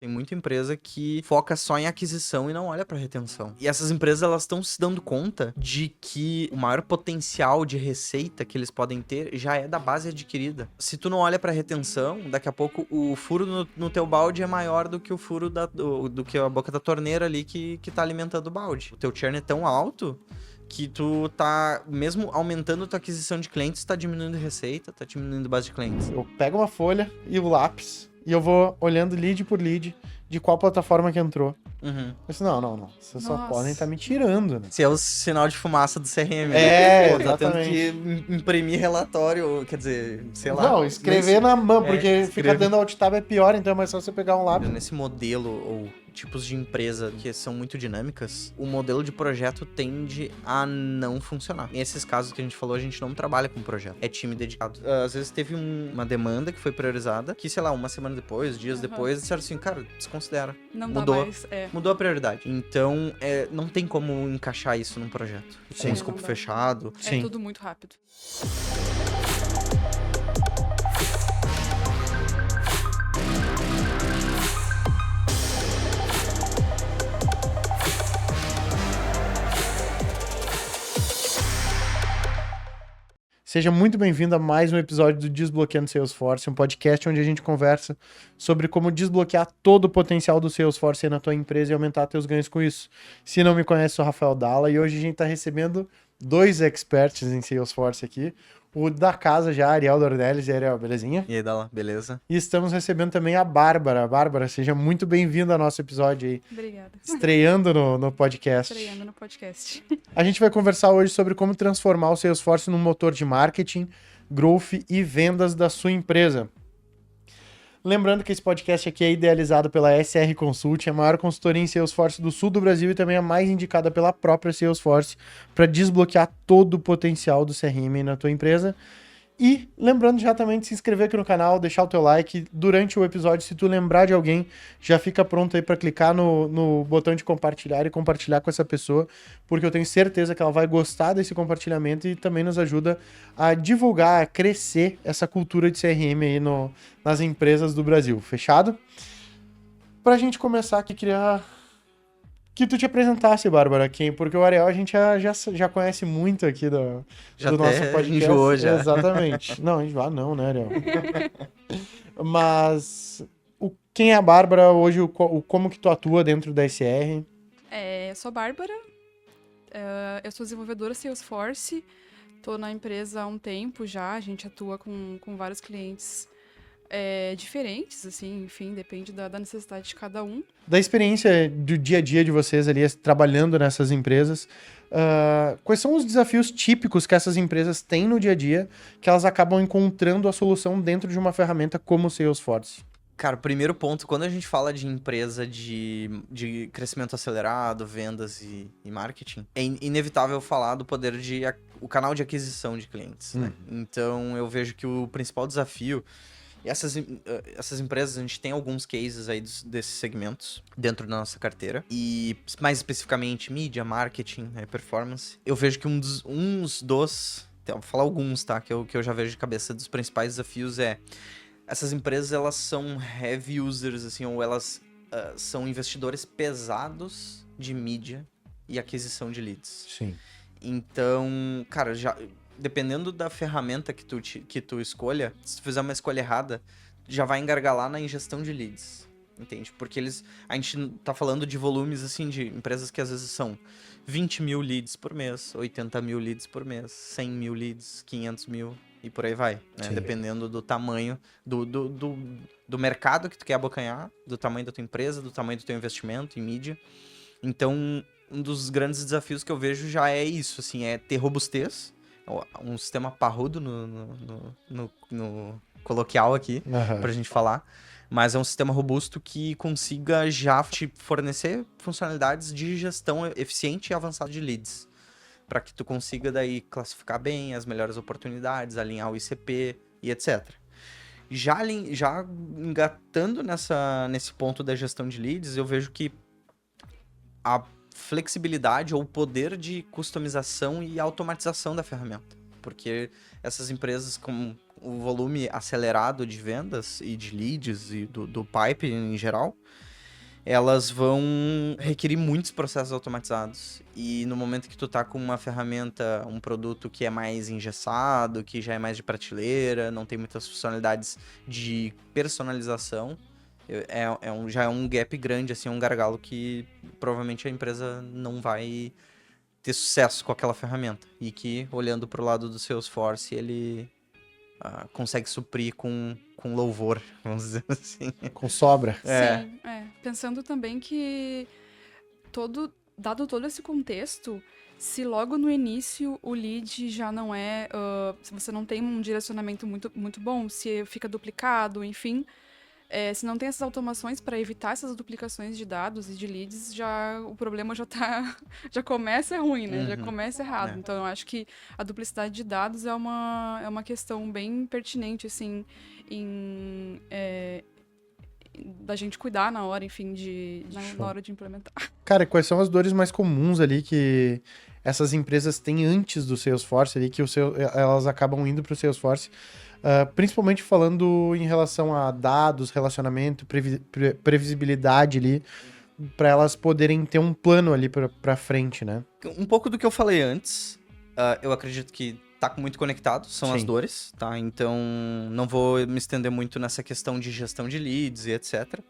Tem muita empresa que foca só em aquisição e não olha pra retenção. E essas empresas, elas estão se dando conta de que o maior potencial de receita que eles podem ter já é da base adquirida. Se tu não olha pra retenção, daqui a pouco o furo no teu balde é maior do que o furo do que a boca da torneira ali que tá alimentando o balde. O teu churn é tão alto que tu tá, mesmo aumentando tua aquisição de clientes, tá diminuindo receita, tá diminuindo base de clientes. Eu pego uma folha e o lápis e eu vou olhando lead por lead de qual plataforma que entrou. Uhum. Eu disse, não. Vocês só Nossa. podem estar me tirando, né? Esse é o sinal de fumaça do CRM. É, Pô, tá tendo exatamente. que imprimir relatório, quer dizer, sei lá. Não, escrever na mão, porque escreve. ficar dando alt tab é pior, então é mais só você pegar um lápis. Nesse modelo ou tipos de empresa que são muito dinâmicas, o modelo de projeto tende a não funcionar. Nesses casos que a gente falou, a gente não trabalha com projeto. É time dedicado. Às vezes teve uma demanda que foi priorizada, que, sei lá, uma semana depois, dias depois, disseram assim, cara, desconsidera. Não Mudou. dá mais. Mudou a prioridade. Então, não tem como encaixar isso num projeto. Sim. Com Não escopo dá. fechado. Sim. É tudo muito rápido. Seja muito bem-vindo a mais um episódio do Desbloqueando Salesforce, um podcast onde a gente conversa sobre como desbloquear todo o potencial do Salesforce aí na tua empresa e aumentar teus ganhos com isso. Se não me conhece, sou Rafael Dalla e hoje a gente está recebendo dois experts em Salesforce aqui. O da casa já, Ariel Dornelles. E Ariel, belezinha? E aí, Dala, beleza? E estamos recebendo também a Bárbara. Bárbara, seja muito bem-vinda ao nosso episódio aí, Obrigada. estreando no podcast. Estreando no podcast. A gente vai conversar hoje sobre como transformar o Salesforce num motor de marketing, growth e vendas da sua empresa. Lembrando que esse podcast aqui é idealizado pela SR Consult, a maior consultoria em Salesforce do sul do Brasil e também a mais indicada pela própria Salesforce para desbloquear todo o potencial do CRM na tua empresa. E lembrando já também de se inscrever aqui no canal, deixar o teu like durante o episódio. Se tu lembrar de alguém, já fica pronto aí para clicar no botão de compartilhar e compartilhar com essa pessoa, porque eu tenho certeza que ela vai gostar desse compartilhamento e também nos ajuda a divulgar, a crescer essa cultura de CRM aí nas empresas do Brasil. Fechado? Pra gente começar aqui, queria que tu te apresentasse, Bárbara, porque o Ariel a gente já conhece muito aqui do Já nosso até podcast. enjoou já. Exatamente. Não, enjoar não, né, Ariel? Mas quem é a Bárbara hoje, como que tu atua dentro da SR? Eu sou a Bárbara. Eu sou desenvolvedora Salesforce. Tô na empresa há um tempo já. A gente atua com vários clientes diferentes, assim, enfim, depende da necessidade de cada um. Da experiência do dia a dia de vocês ali, trabalhando nessas empresas, quais são os desafios típicos que essas empresas têm no dia a dia que elas acabam encontrando a solução dentro de uma ferramenta como o Salesforce? Cara, o primeiro ponto, quando a gente fala de empresa de crescimento acelerado, vendas e marketing, é inevitável falar do poder o canal de aquisição de clientes, né? Então, eu vejo que o principal desafio... Essas empresas, a gente tem alguns cases aí desses segmentos dentro da nossa carteira. E mais especificamente, mídia, marketing, performance. Eu vejo que vou falar alguns, tá? Que eu já vejo de cabeça dos principais desafios essas empresas, elas são heavy users, assim, ou elas são investidores pesados de mídia e aquisição de leads. Sim. Então, cara, dependendo da ferramenta que tu escolha, se tu fizer uma escolha errada, já vai engargalar na ingestão de leads, entende? Porque a gente tá falando de volumes, assim, de empresas que às vezes são 20 mil leads por mês, 80 mil leads por mês, 100 mil leads, 500 mil e por aí vai, né? Sim. Dependendo do tamanho do mercado que tu quer abocanhar, do tamanho da tua empresa, do tamanho do teu investimento em mídia. Então, um dos grandes desafios que eu vejo já é isso, assim, é ter robustez, um sistema parrudo no coloquial aqui, pra gente falar, mas é um sistema robusto que consiga já te fornecer funcionalidades de gestão eficiente e avançada de leads, para que tu consiga daí classificar bem as melhores oportunidades, alinhar o ICP e etc. Já engatando nesse ponto da gestão de leads, eu vejo que a flexibilidade ou o poder de customização e automatização da ferramenta. Porque essas empresas com o volume acelerado de vendas e de leads e do pipe em geral, elas vão requerir muitos processos automatizados. E no momento que tu tá com uma ferramenta, um produto que é mais engessado, que já é mais de prateleira, não tem muitas funcionalidades de personalização, já é um gap grande, assim, um gargalo que provavelmente a empresa não vai ter sucesso com aquela ferramenta. E que, olhando pro lado do Salesforce, ele consegue suprir com louvor, vamos dizer assim. Com sobra. É. Sim, pensando também que dado todo esse contexto, se logo no início o lead já não é, se você não tem um direcionamento muito, muito bom, se fica duplicado, enfim, se não tem essas automações para evitar essas duplicações de dados e de leads, o problema já começa ruim, né? Já começa errado. Então, eu acho que a duplicidade de dados é uma questão bem pertinente, assim, da gente cuidar na hora, enfim, na hora de implementar. Cara, quais são as dores mais comuns ali que essas empresas têm antes do Salesforce ali, que elas acabam indo para o Salesforce? Principalmente falando em relação a dados, relacionamento, previsibilidade ali, para elas poderem ter um plano ali para frente, né? Um pouco do que eu falei antes, eu acredito que tá muito conectado, são as Sim. dores, tá? Então, não vou me estender muito nessa questão de gestão de leads e etc.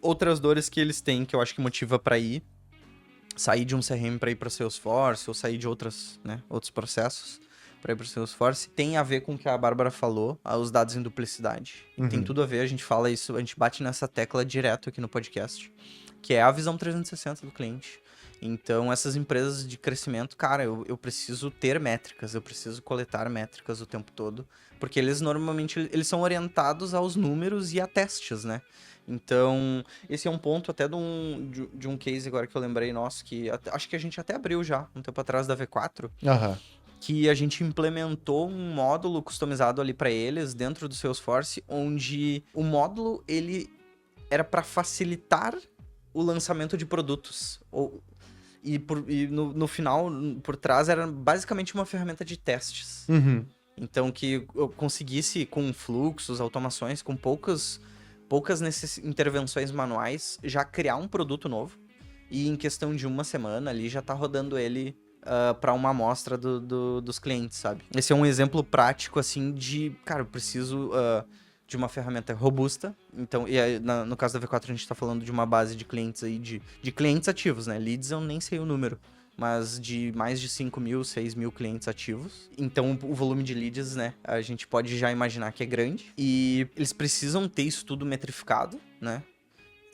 Outras dores que eles têm, que eu acho que motiva para sair de um CRM para ir para Salesforce, ou sair de outros processos para ir para Salesforce, tem a ver com o que a Bárbara falou, os dados em duplicidade. Tem tudo a ver, a gente fala isso, a gente bate nessa tecla direto aqui no podcast, que é a visão 360 do cliente. Então, essas empresas de crescimento, cara, eu preciso ter métricas, eu preciso coletar métricas o tempo todo, porque eles normalmente eles são orientados aos números e a testes, né? Então, esse é um ponto até de um case agora que eu lembrei nosso, que acho que a gente até abriu já, um tempo atrás da V4, que a gente implementou um módulo customizado ali para eles dentro do Salesforce, onde o módulo ele era para facilitar o lançamento de produtos. E no final, por trás, era basicamente uma ferramenta de testes. Então, que eu conseguisse, com fluxos, automações, com poucas intervenções manuais, já criar um produto novo. E em questão de uma semana ali, já tá rodando ele para uma amostra dos clientes, sabe? Esse é um exemplo prático, assim, de... Cara, eu preciso de uma ferramenta robusta. Então, e aí, no caso da V4, a gente tá falando de uma base de clientes aí, de clientes ativos, né? Leads eu nem sei o número, mas de mais de 5 mil, 6 mil clientes ativos. Então, o volume de leads, né, a gente pode já imaginar que é grande. E eles precisam ter isso tudo metrificado, né?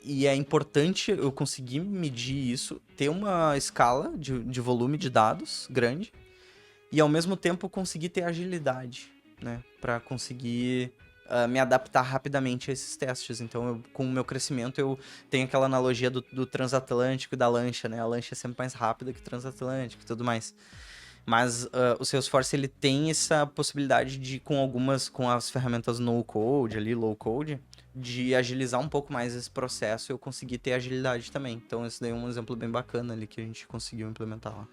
E é importante eu conseguir medir isso, ter uma escala de volume de dados grande e, ao mesmo tempo, conseguir ter agilidade, né? Para conseguir me adaptar rapidamente a esses testes. Então, com o meu crescimento, eu tenho aquela analogia do transatlântico e da lancha, né? A lancha é sempre mais rápida que o transatlântico e tudo mais. Mas o Salesforce, ele tem essa possibilidade de, com as ferramentas no-code, ali, low-code, de agilizar um pouco mais esse processo e eu conseguir ter agilidade também. Então, esse daí é um exemplo bem bacana ali que a gente conseguiu implementar lá.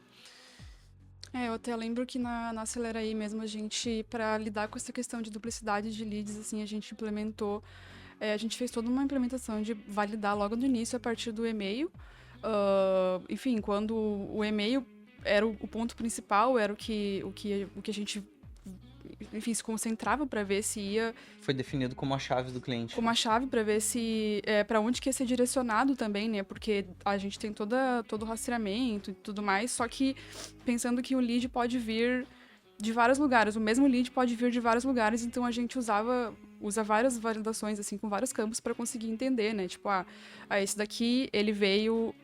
Eu até lembro que na Aceleraí mesmo, a gente, para lidar com essa questão de duplicidade de leads, assim, a gente implementou, a gente fez toda uma implementação de validar logo no início a partir do e-mail. Enfim, quando o e-mail era o ponto principal, era o que a gente, enfim, se concentrava para ver se ia... Foi definido como a chave do cliente. Como a chave para ver se... para onde que ia ser direcionado também, né? Porque a gente tem todo o rastreamento e tudo mais, só que pensando que o lead pode vir de vários lugares, o mesmo lead pode vir de vários lugares, então a gente usa várias validações, assim, com vários campos para conseguir entender, né? Tipo, esse daqui, ele veio...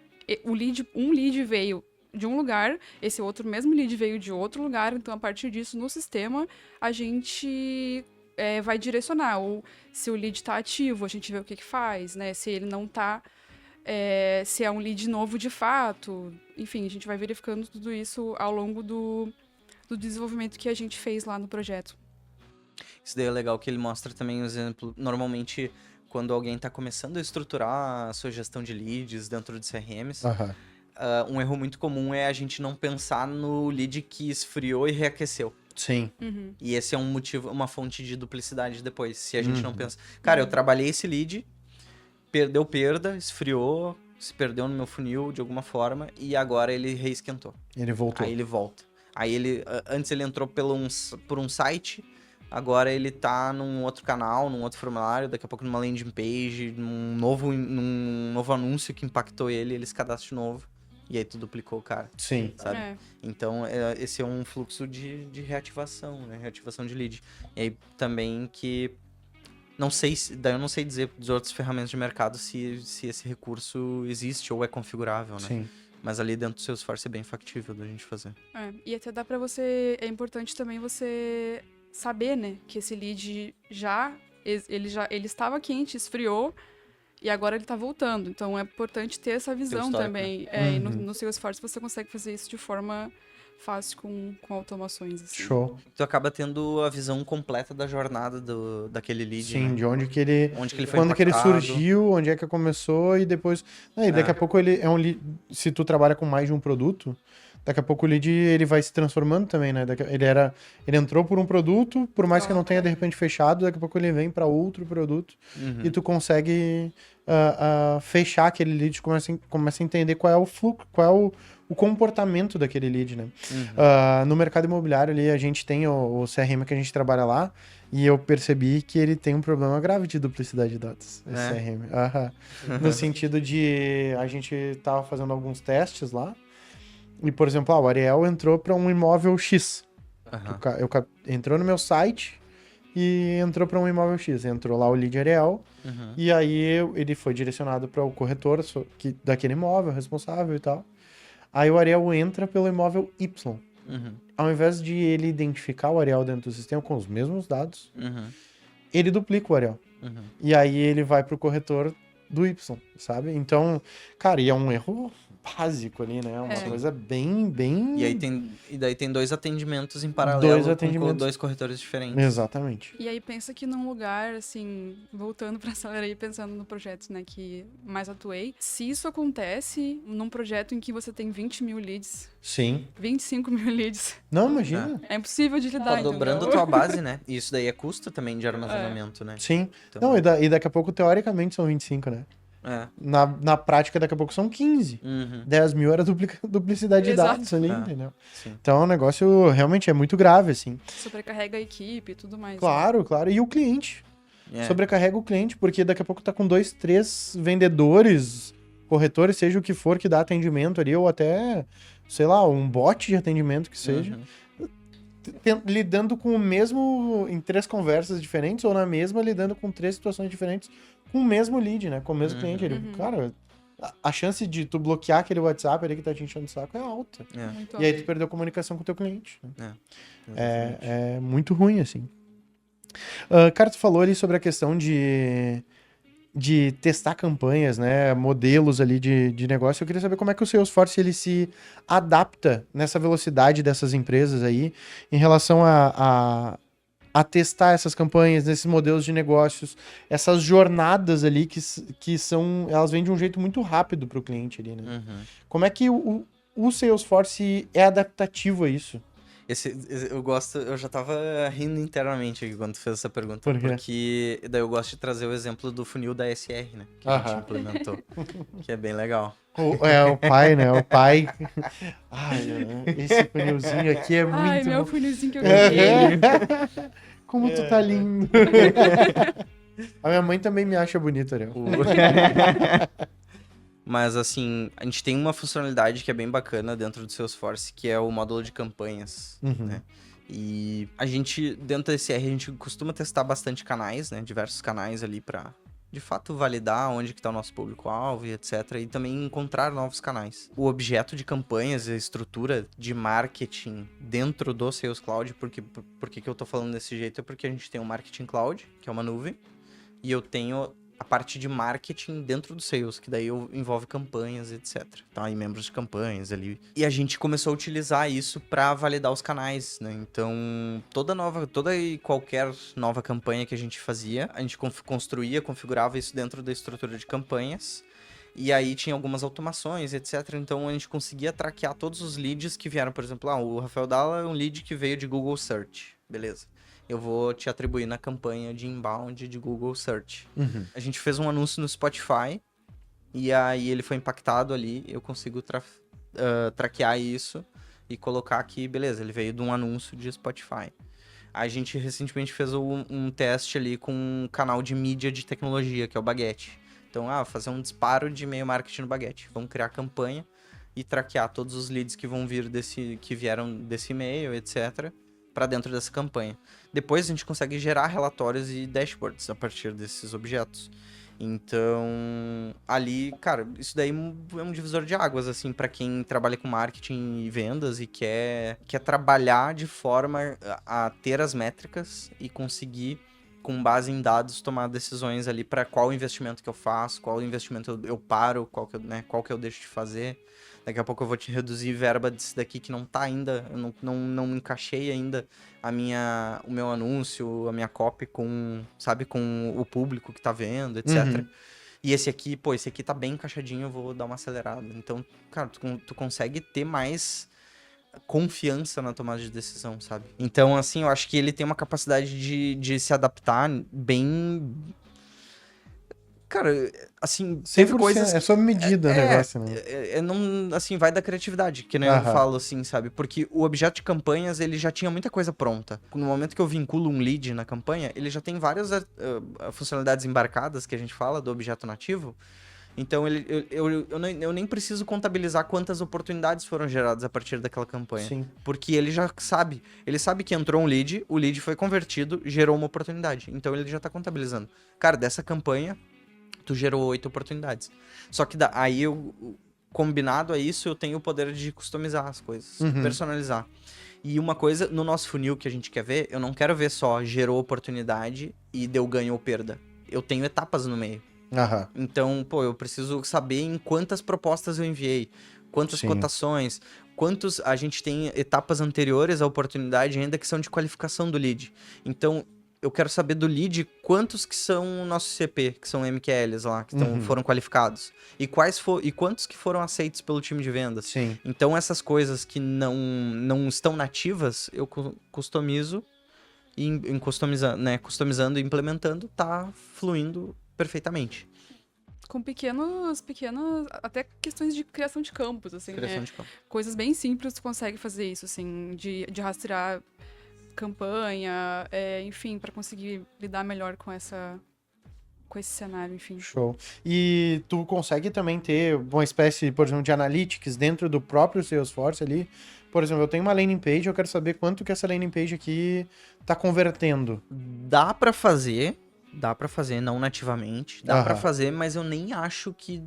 Um lead veio de um lugar, esse outro mesmo lead veio de outro lugar, então a partir disso, no sistema, a gente vai direcionar, ou se o lead está ativo, a gente vê o que faz, né? Se ele não está, se é um lead novo de fato, enfim, a gente vai verificando tudo isso ao longo do desenvolvimento que a gente fez lá no projeto. Isso daí é legal que ele mostra também um exemplo, normalmente, quando alguém está começando a estruturar a sua gestão de leads dentro de CRMs, um erro muito comum é a gente não pensar no lead que esfriou e reaqueceu. Sim. E esse é um motivo, uma fonte de duplicidade depois, se a gente não pensa... Cara, eu trabalhei esse lead, perdeu perda, esfriou, se perdeu no meu funil de alguma forma e agora ele reesquentou. Ele voltou. Aí ele volta. Aí antes ele entrou por um site, agora ele tá num outro canal, num outro formulário, daqui a pouco numa landing page, num novo anúncio que impactou ele se cadastra de novo. E aí tu duplicou o cara, Sim. sabe? É. Então, esse é um fluxo de reativação, né? Reativação de lead. E aí também que... daí eu não sei dizer dos outros ferramentas de mercado se esse recurso existe ou é configurável, né? Sim. Mas ali dentro do Salesforce é bem factível da gente fazer. E até dá pra você... É importante também você saber, né? Que esse lead ele estava quente, esfriou, e agora ele tá voltando. Então é importante ter essa visão histórico, também. E no Salesforce você consegue fazer isso de forma fácil com automações. Assim. Show. Tu acaba tendo a visão completa da jornada daquele lead, Sim, né? de onde que ele... Onde que ele foi Quando que ele impactado. surgiu, onde é que começou e depois... E daqui a pouco ele é um lead... Se tu trabalha com mais de um produto, daqui a pouco o lead ele vai se transformando também, né? Ele entrou por um produto, por mais que não tenha de repente fechado, daqui a pouco ele vem para outro produto e tu consegue fechar aquele lead, começa a entender qual é o fluxo, qual é o comportamento daquele lead, né? No mercado imobiliário ali, a gente tem o CRM que a gente trabalha lá, e eu percebi que ele tem um problema grave de duplicidade de dados, esse CRM. No sentido de a gente tava fazendo alguns testes lá, e, por exemplo, o Ariel entrou para um imóvel X. Entrou no meu site e entrou para um imóvel X. Entrou lá o lead Ariel, e aí ele foi direcionado para o corretor daquele imóvel, responsável e tal. Aí o Ariel entra pelo imóvel Y. Ao invés de ele identificar o Ariel dentro do sistema com os mesmos dados, ele duplica o Ariel. E aí ele vai pro corretor do Y, sabe? Então, cara, e é um erro básico ali, né? Uma coisa bem... E daí tem dois atendimentos em paralelo com dois corretores diferentes. Exatamente. E aí pensa que num lugar, assim, voltando pra Celera aí, pensando no projeto, né, que mais atuei, se isso acontece num projeto em que você tem 20 mil leads, Sim. 25 mil leads, Não, imagina. é impossível de lidar, Tá dobrando a entendeu? tua base, né? E isso daí é custo também de armazenamento, né? Sim. Então- Não, e daqui a pouco, teoricamente, são 25, né? Na prática, daqui a pouco são 15. 10 mil era duplicidade de Exato. dados ali, entendeu? Sim. Então, o negócio realmente é muito grave, assim. Sobrecarrega a equipe e tudo mais. Claro, claro. E o cliente. É. Sobrecarrega o cliente, porque daqui a pouco tá com 2, 3 vendedores, corretores, seja o que for que dá atendimento ali, ou até, sei lá, um bot de atendimento que seja, lidando com o mesmo, em 3 conversas diferentes, ou na mesma, lidando com 3 situações diferentes, com o mesmo lead, né? Com o mesmo cliente. Cara, a chance de tu bloquear aquele WhatsApp ali que tá te enchendo o saco é alta. Muito E aí alto. tu perdeu comunicação com o teu cliente. Né? Exatamente. É muito ruim, assim. Cara, tu falou ali sobre a questão de testar campanhas, né? Modelos ali de negócio. Eu queria saber como é que o Salesforce ele se adapta nessa velocidade dessas empresas aí em relação a testar essas campanhas, nesses modelos de negócios, essas jornadas ali que são... Elas vêm de um jeito muito rápido para o cliente ali, né? Como é que o Salesforce é adaptativo a isso? Eu já tava rindo internamente aqui quando tu fez essa pergunta. Por quê? Porque daí eu gosto de trazer o exemplo do funil da SR, né? Que a gente implementou. Que é bem legal. O pai, né? O pai... Ai, esse funilzinho aqui é muito... Ai, meu bom. funilzinho que eu ganhei. Como tu tá lindo. A minha mãe também me acha bonito, Ariel. Mas, assim, a gente tem uma funcionalidade que é bem bacana dentro do Salesforce, que é o módulo de campanhas, né? E a gente, dentro desse R, a gente costuma testar bastante canais, né? Diversos canais ali pra, de fato, validar onde que tá o nosso público-alvo e etc. E também encontrar novos canais. O objeto de campanhas, a estrutura de marketing dentro do Sales Cloud, por que eu tô falando desse jeito? É porque a gente tem o Marketing Cloud, que é uma nuvem, e eu tenho a parte de marketing dentro do Sales, que daí envolve campanhas, etc. Tá? E membros de campanhas ali. E a gente começou a utilizar isso para validar os canais, né? Então, toda e qualquer nova campanha que a gente fazia, a gente construía, configurava isso dentro da estrutura de campanhas. E aí tinha algumas automações, etc. Então, a gente conseguia traquear todos os leads que vieram. Por exemplo, o Rafael Dalla é um lead que veio de Google Search. Beleza. eu vou te atribuir na campanha de inbound de Google Search. Uhum. A gente fez um anúncio no Spotify, e aí ele foi impactado ali, eu consigo traquear isso e colocar aqui, beleza, ele veio de um anúncio de Spotify. A gente recentemente fez um teste ali com um canal de mídia de tecnologia, que é o Baguete. Então, fazer um disparo de e-mail marketing no Baguete. Vamos criar campanha e traquear todos os leads que vão vir que vieram desse e-mail, etc., para dentro dessa campanha. Depois a gente consegue gerar relatórios e dashboards a partir desses objetos. Então, ali, cara, isso daí é um divisor de águas, assim, para quem trabalha com marketing e vendas e quer trabalhar de forma a ter as métricas e conseguir, com base em dados, tomar decisões ali para qual investimento que eu faço, qual investimento eu paro, qual que eu deixo de fazer. Daqui a pouco eu vou te reduzir verba desse daqui que não tá ainda, eu não encaixei ainda o meu anúncio, a minha copy com o público que tá vendo, etc. Uhum. E esse aqui tá bem encaixadinho, eu vou dar uma acelerada. Então, cara, tu consegue ter mais confiança na tomada de decisão, sabe? Então, assim, eu acho que ele tem uma capacidade de se adaptar bem... Cara, assim, teve 100%, coisas... é sob medida o negócio, né? não, assim, vai da criatividade, que nem eu falo, assim, sabe? Porque o objeto de campanhas, ele já tinha muita coisa pronta. No momento que eu vinculo um lead na campanha, ele já tem várias funcionalidades embarcadas, que a gente fala, do objeto nativo. Então, eu nem preciso contabilizar quantas oportunidades foram geradas a partir daquela campanha. Sim. Porque ele já sabe. Ele sabe que entrou um lead, o lead foi convertido, gerou uma oportunidade. Então, ele já tá contabilizando. Cara, dessa campanha, tu gerou 8 oportunidades. Só que aí combinado a isso, eu tenho o poder de customizar as coisas, personalizar. E uma coisa, no nosso funil que a gente quer ver, eu não quero ver só gerou oportunidade e deu ganho ou perda. Eu tenho etapas no meio. Aham. Então, eu preciso saber em quantas propostas eu enviei, quantas Sim. cotações, quantos a gente tem etapas anteriores à oportunidade ainda que são de qualificação do lead. Então, eu quero saber do lead quantos que são o nosso CP, que são MQLs lá, que foram qualificados. E quantos que foram aceitos pelo time de vendas. Sim. Então, essas coisas que não estão nativas, eu customizo e customizando e implementando, tá fluindo perfeitamente. Com pequenas, até questões de criação de campos, assim, Criação de campo. coisas bem simples tu consegue fazer isso, assim, de rastrear campanha, enfim, para conseguir lidar melhor com esse cenário, enfim. Show. E tu consegue também ter uma espécie, por exemplo, de analytics dentro do próprio Salesforce ali? Por exemplo, eu tenho uma landing page, eu quero saber quanto que essa landing page aqui tá convertendo. Dá pra fazer, não nativamente, dá pra Aham. fazer, mas eu nem acho que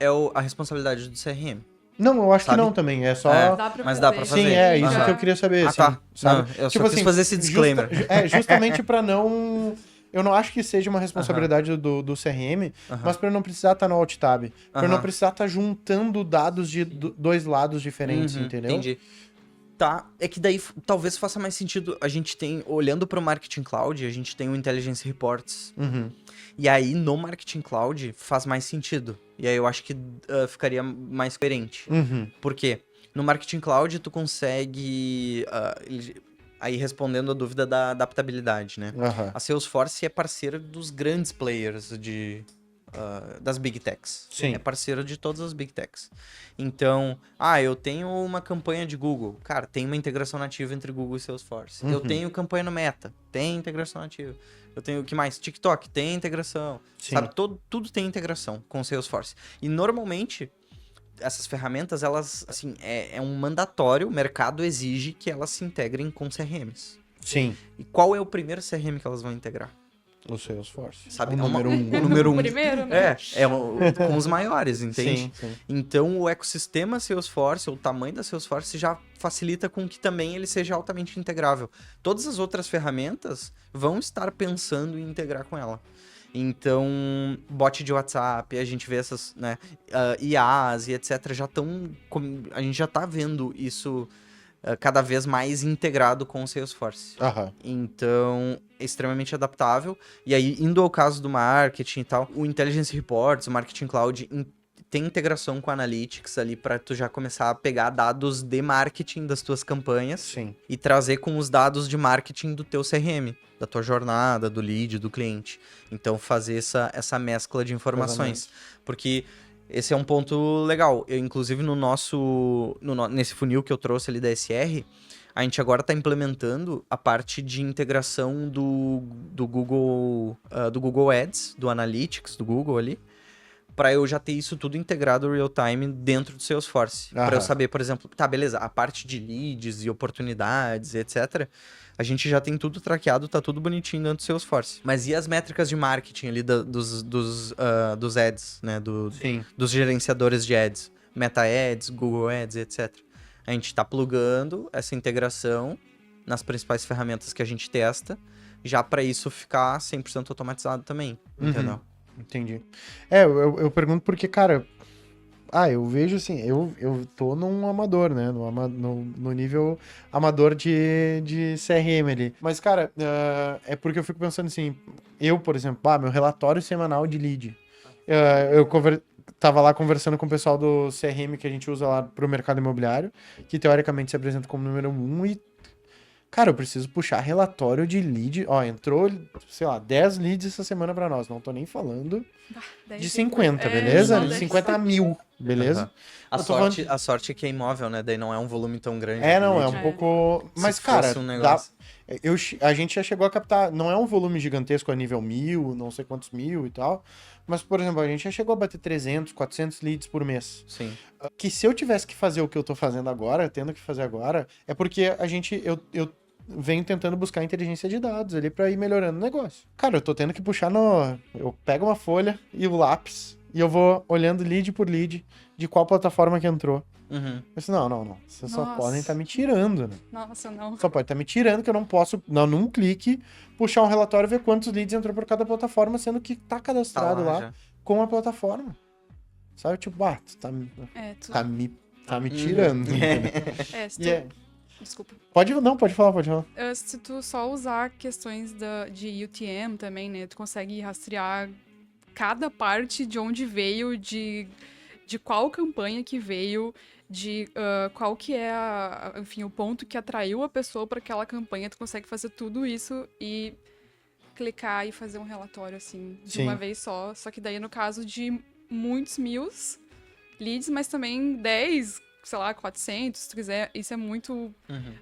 é a responsabilidade do CRM. Não, eu acho Sabe? que não também, é só... Mas dá pra fazer. Sim, é isso Aham. que eu queria saber, assim, Tá. sabe? Não, eu só quis fazer esse disclaimer. Justamente pra não... Eu não acho que seja uma responsabilidade do CRM, mas pra eu não precisar estar no Alt Tab. Pra eu não precisar estar juntando dados de dois lados diferentes, entendeu? Entendi. Tá, é que daí talvez faça mais sentido. A gente tem, olhando pro Marketing Cloud, a gente tem o Intelligence Reports. Uhum. E aí, no Marketing Cloud, faz mais sentido. E aí, eu acho que ficaria mais coerente. Uhum. Por quê? No Marketing Cloud, tu consegue... aí, respondendo a dúvida da adaptabilidade, né? Aham. A Salesforce é parceira dos grandes players das Big Techs. Sim. É parceira de todas as Big Techs. Então, eu tenho uma campanha de Google. Cara, tem uma integração nativa entre Google e Salesforce. Eu tenho campanha no Meta. Tem integração nativa. Eu tenho, o que mais? TikTok, tem integração. Sim. Sabe? Tudo tem integração com o Salesforce. E, normalmente, essas ferramentas, elas, assim, é um mandatório. O mercado exige que elas se integrem com CRMs. Sim. E qual é o primeiro CRM que elas vão integrar? O Salesforce. Sabe? O número um. O número um. Primeiro, né? Com os maiores, entende? Sim. Então, o ecossistema Salesforce, o tamanho da Salesforce, já facilita com que também ele seja altamente integrável. Todas as outras ferramentas vão estar pensando em integrar com ela. Então, bot de WhatsApp, a gente vê essas, né, IAs e etc. A gente já tá vendo isso cada vez mais integrado com o Salesforce. Aham. Então, é extremamente adaptável. E aí, indo ao caso do marketing e tal, o Intelligence Reports, o Marketing Cloud, tem integração com a Analytics ali pra tu já começar a pegar dados de marketing das tuas campanhas Sim. e trazer com os dados de marketing do teu CRM, da tua jornada, do lead, do cliente. Então, fazer essa mescla de informações. Porque esse é um ponto legal. Eu, inclusive, nesse funil que eu trouxe ali da SR, a gente agora está implementando a parte de integração do Google Ads, do Analytics, do Google ali, para eu já ter isso tudo integrado real time dentro do Salesforce. Para eu Aham. saber, por exemplo, tá, beleza, a parte de leads e oportunidades, etc., a gente já tem tudo traqueado, tá tudo bonitinho dentro do Salesforce. Mas e as métricas de marketing ali dos ads, né? Sim. Dos gerenciadores de ads? Meta Ads, Google Ads, etc. A gente tá plugando essa integração nas principais ferramentas que a gente testa, já para isso ficar 100% automatizado também, entendeu? Entendi. Eu pergunto porque, cara, eu vejo assim, eu tô num amador, né? No nível amador de CRM ali. Mas, cara, é porque eu fico pensando assim, por exemplo, meu relatório semanal de lead. Tava lá conversando com o pessoal do CRM que a gente usa lá pro mercado imobiliário, que teoricamente se apresenta como número 1 e, cara, eu preciso puxar relatório de lead. Ó, entrou, sei lá, 10 leads essa semana pra nós. Não tô nem falando de 50, beleza? não, De 50 mil, beleza? Aham. A Eu tô falando- sorte é que é imóvel, né? Daí não é um volume tão grande. Não, é um lead. pouco... Se Mas, fosse cara, um negócio. a gente já chegou a captar... Não é um volume gigantesco a nível 1000, não sei quantos mil e tal. Mas, por exemplo, a gente já chegou a bater 300, 400 leads por mês. Sim. Que se eu tivesse que fazer o que eu tô fazendo agora, tendo que fazer agora, é porque eu venho tentando buscar inteligência de dados ali pra ir melhorando o negócio. Cara, eu tô tendo que puxar eu pego uma folha e o lápis e eu vou olhando lead por lead de qual plataforma que entrou. Uhum. Eu disse, não. Vocês só Nossa. podem estar me tirando, né? Nossa, não. Só pode estar me tirando que eu não posso, num clique, puxar um relatório e ver quantos leads entrou por cada plataforma, sendo que tá cadastrado lá já. com a plataforma. Sabe? Tipo, tu tá me tirando. entendeu? Se tu... E é- Desculpa. Pode falar. Se tu só usar questões de UTM também, né? Tu consegue rastrear cada parte de onde veio, de qual campanha que veio, de qual que é enfim, o ponto que atraiu a pessoa para aquela campanha. Tu consegue fazer tudo isso e clicar e fazer um relatório, assim, de Sim. uma vez só. Só que daí, no caso de muitos leads, mas também 10, sei lá, 400, se tu quiser. Isso é muito... Uhum.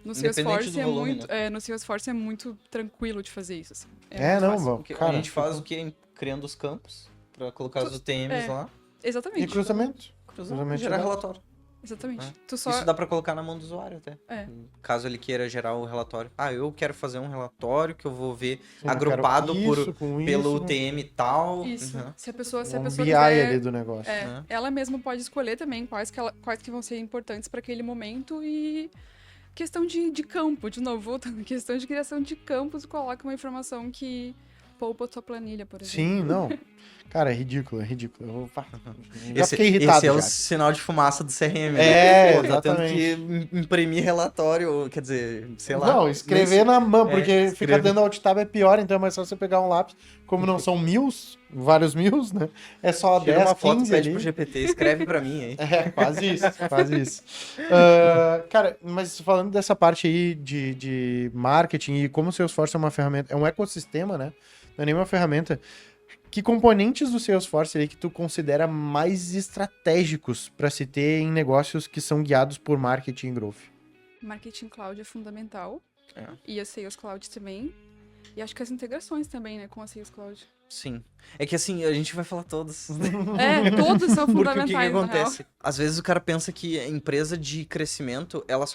No Independente Salesforce do é volume, muito... né? No Salesforce é muito tranquilo de fazer isso, assim. É, muito não, fácil. bom. Porque Cara, a gente faz o quê? Criando os campos pra colocar os UTMs lá. Exatamente. E cruzamento. Cruzar, Cruzamento gerar de dados. relatório. Exatamente. É. Tu só... Isso dá pra colocar na mão do usuário até. É. Caso ele queira gerar o relatório. Eu quero fazer um relatório que eu vou ver Sim, eu agrupado quero isso, com pelo isso. UTM tal. Isso. Uhum. Se a pessoa Um BI quiser... ali do negócio. né? Ela mesma pode escolher também quais que vão ser importantes para aquele momento e questão de campo, de novo, voltando, questão de criação de campos, coloca uma informação que poupa a tua planilha, por exemplo. Sim, não. Cara, é ridículo. Já fiquei irritado. Esse é o já. sinal de fumaça do CRM. É, Tá tendo exatamente. que imprimir relatório, quer dizer, sei lá. Não, escrever na mão, porque ficar escreve. dando alt tab é pior, então é mais só você pegar um lápis. Como não são vários mil, né? É só Tira 10, uma foto, 15 pede ali. pro GPT, escreve pra mim aí. É, quase isso. Cara, mas falando dessa parte aí de marketing e como o Salesforce é uma ferramenta, é um ecossistema, né? Não é nenhuma ferramenta. Que componentes do Salesforce aí que tu considera mais estratégicos para se ter em negócios que são guiados por marketing e growth? Marketing Cloud é fundamental. É. E a Sales Cloud também. E acho que as integrações também, né, com a Sales Cloud. Sim. É que assim, a gente vai falar todos. Todos são Porque o fundamentais, que na real. acontece? Às vezes o cara pensa que a empresa de crescimento, ela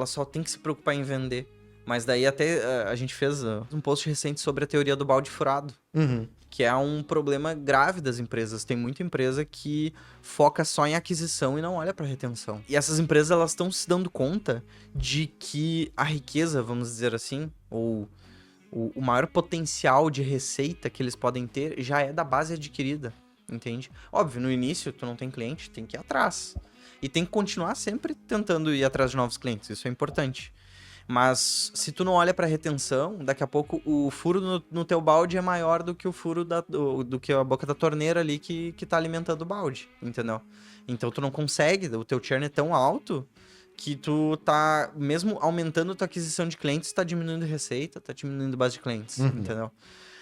só tem que se preocupar em vender. Mas daí até a gente fez um post recente sobre a teoria do balde furado. Uhum. Que é um problema grave das empresas. Tem muita empresa que foca só em aquisição e não olha para retenção. E essas empresas, elas estão se dando conta de que a riqueza, vamos dizer assim, ou o maior potencial de receita que eles podem ter já é da base adquirida, entende? Óbvio, no início tu não tem cliente, tem que ir atrás. E tem que continuar sempre tentando ir atrás de novos clientes, isso é importante. Mas se tu não olha pra retenção, daqui a pouco o furo no teu balde é maior do que o furo do que a boca da torneira ali que tá alimentando o balde, entendeu? Então tu não consegue, o teu churn é tão alto que tu tá, mesmo aumentando tua aquisição de clientes, tá diminuindo receita, tá diminuindo base de clientes, entendeu?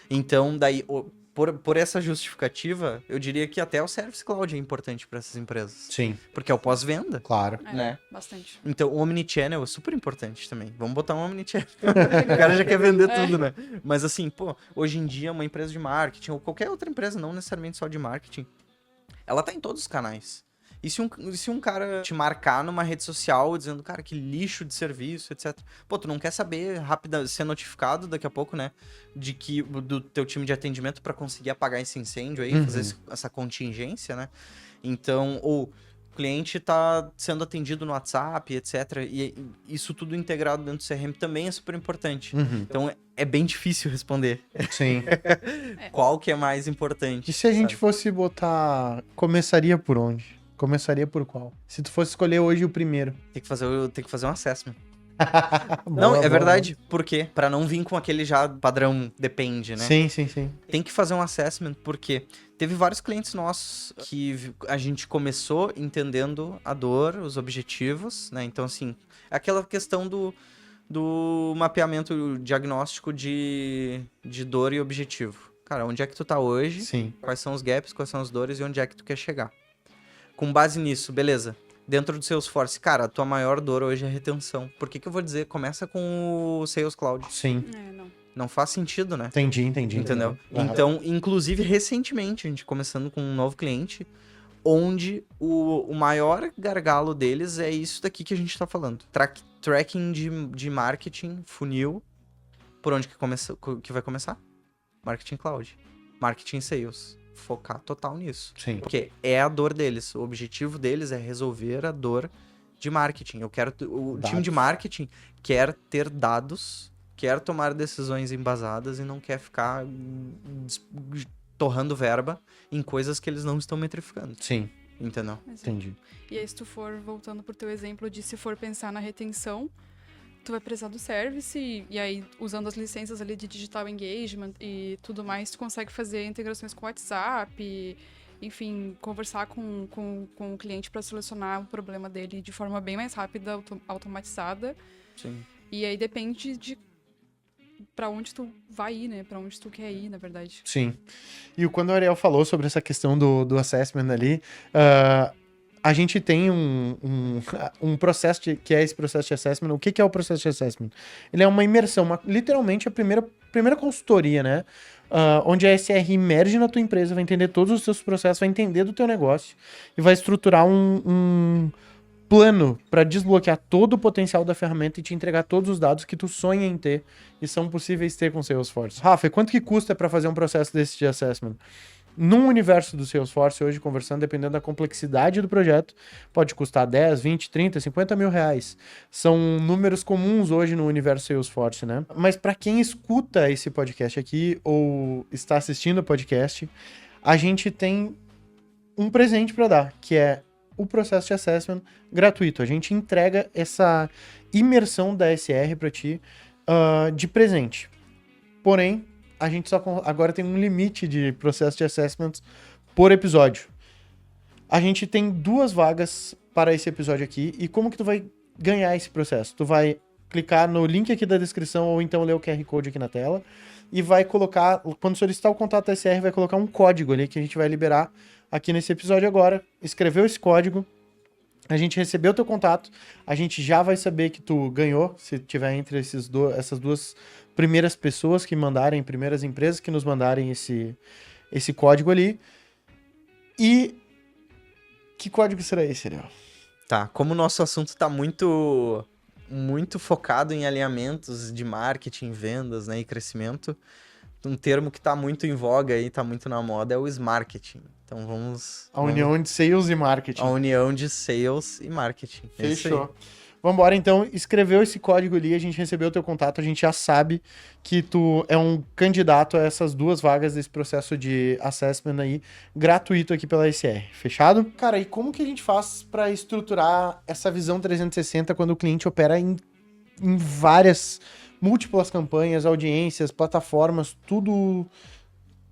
Então, daí, por essa justificativa, eu diria que até o Service Cloud é importante para essas empresas. Sim, Porque é o pós-venda, claro. né? Bastante. Então, o Omnichannel é super importante também. Vamos botar um Omnichannel. O cara já quer vender tudo, né? Mas assim, pô, hoje em dia, uma empresa de marketing, ou qualquer outra empresa, não necessariamente só de marketing, ela tá em todos os canais. E se um cara te marcar numa rede social dizendo, cara, que lixo de serviço, etc. Pô, tu não quer saber ser notificado daqui a pouco, né? Do teu time de atendimento pra conseguir apagar esse incêndio aí, fazer essa contingência, né? Então, ou o cliente tá sendo atendido no WhatsApp, etc. E isso tudo integrado dentro do CRM também é super importante. Então, é bem difícil responder Sim. qual que é mais importante. E se a gente sabe? fosse botar... Começaria por onde? Começaria por qual? Se tu fosse escolher hoje o primeiro. Tem que fazer um assessment. Boa, Não, é boa, verdade. Por quê? Pra não vir com aquele já padrão depende, né? Sim, sim, sim. Tem que fazer um assessment, porque teve vários clientes nossos que a gente começou entendendo a dor, os objetivos, né? Então, assim, é aquela questão do mapeamento diagnóstico de dor e objetivo. Cara, onde é que tu tá hoje? Sim. Quais são os gaps, quais são as dores e onde é que tu quer chegar? Com base nisso, beleza. Dentro do Salesforce, cara, a tua maior dor hoje é retenção. Por que eu vou dizer? Começa com o Sales Cloud. Sim. Não. Não faz sentido, né? Entendi. Entendeu? Aham. Então, inclusive, recentemente, a gente começando com um novo cliente, onde o maior gargalo deles é isso daqui que a gente tá falando. Tracking de marketing, funil. Por onde que vai começar? Marketing Cloud. Marketing Sales. Focar total nisso. Sim. Porque é a dor deles. O objetivo deles é resolver a dor de marketing. O time de Dados. marketing quer ter dados, quer tomar decisões embasadas e não quer ficar torrando verba em coisas que eles não estão metrificando. Sim, Entendeu? entendi. E aí, se tu for, voltando pro teu exemplo de se for pensar na retenção, tu vai precisar do service, e aí, usando as licenças ali de digital engagement e tudo mais, tu consegue fazer integrações com o WhatsApp, enfim, conversar com o cliente para solucionar o problema dele de forma bem mais rápida, automatizada. Sim. E aí depende de pra onde tu vai ir, né? Pra onde tu quer ir, na verdade. Sim. E quando o Ariel falou sobre essa questão do assessment ali, a gente tem um processo que é esse processo de assessment. O que é o processo de assessment? Ele é uma imersão, literalmente a primeira consultoria, né? Onde a SR emerge na tua empresa, vai entender todos os teus processos, vai entender do teu negócio e vai estruturar um plano para desbloquear todo o potencial da ferramenta e te entregar todos os dados que tu sonha em ter e são possíveis ter com Salesforce. Rafa, e quanto que custa para fazer um processo desse de assessment? Num universo do Salesforce, hoje, conversando, dependendo da complexidade do projeto, pode custar 10, 20, 30, 50 mil reais. São números comuns hoje no universo Salesforce, né? Mas para quem escuta esse podcast aqui ou está assistindo o podcast, a gente tem um presente para dar, que é o processo de assessment gratuito. A gente entrega essa imersão da SR para ti de presente. Porém, a gente agora tem um limite de processo de assessments por episódio. A gente tem 2 vagas para esse episódio aqui. E como que tu vai ganhar esse processo? Tu vai clicar no link aqui da descrição ou então ler o QR Code aqui na tela e vai colocar, quando solicitar o contato da SR, vai colocar um código ali que a gente vai liberar aqui nesse episódio agora. Escreveu esse código, a gente recebeu o teu contato, a gente já vai saber que tu ganhou, se tiver entre essas 2 primeiras pessoas que mandarem, primeiras empresas que nos mandarem esse código ali. E que código será esse, Ariel? Tá, como o nosso assunto tá muito focado em alinhamentos de marketing, vendas, né, e crescimento, um termo que tá muito em voga aí, tá muito na moda é o Smarketing. Então vamos... A união de sales e marketing. A união de sales e marketing. É isso aí. Fechou. Vambora, então, escreveu esse código ali, a gente recebeu o teu contato, a gente já sabe que tu é um candidato a essas 2 vagas desse processo de assessment aí, gratuito aqui pela SR. Fechado? Cara, e como que a gente faz para estruturar essa visão 360 quando o cliente opera em em múltiplas campanhas, audiências, plataformas, tudo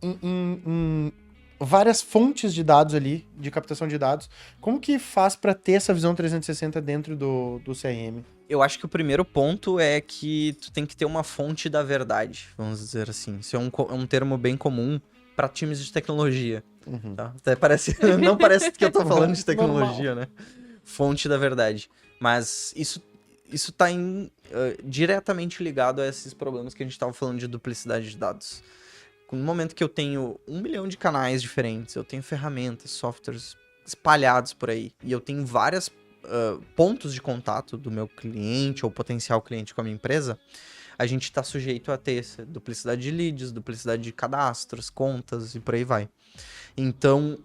em várias fontes de dados ali, de captação de dados. Como que faz para ter essa visão 360 dentro do CRM? Eu acho que o primeiro ponto é que tu tem que ter uma fonte da verdade, vamos dizer assim. Isso é um termo bem comum para times de tecnologia. Tá? Até não parece que eu tô falando de tecnologia, né? Fonte da verdade. Mas isso tá diretamente ligado a esses problemas que a gente tava falando de duplicidade de dados. No momento que eu tenho 1 milhão de canais diferentes, eu tenho ferramentas, softwares espalhados por aí, e eu tenho vários pontos de contato do meu cliente ou potencial cliente com a minha empresa, a gente está sujeito a ter essa duplicidade de leads, duplicidade de cadastros, contas e por aí vai. Então,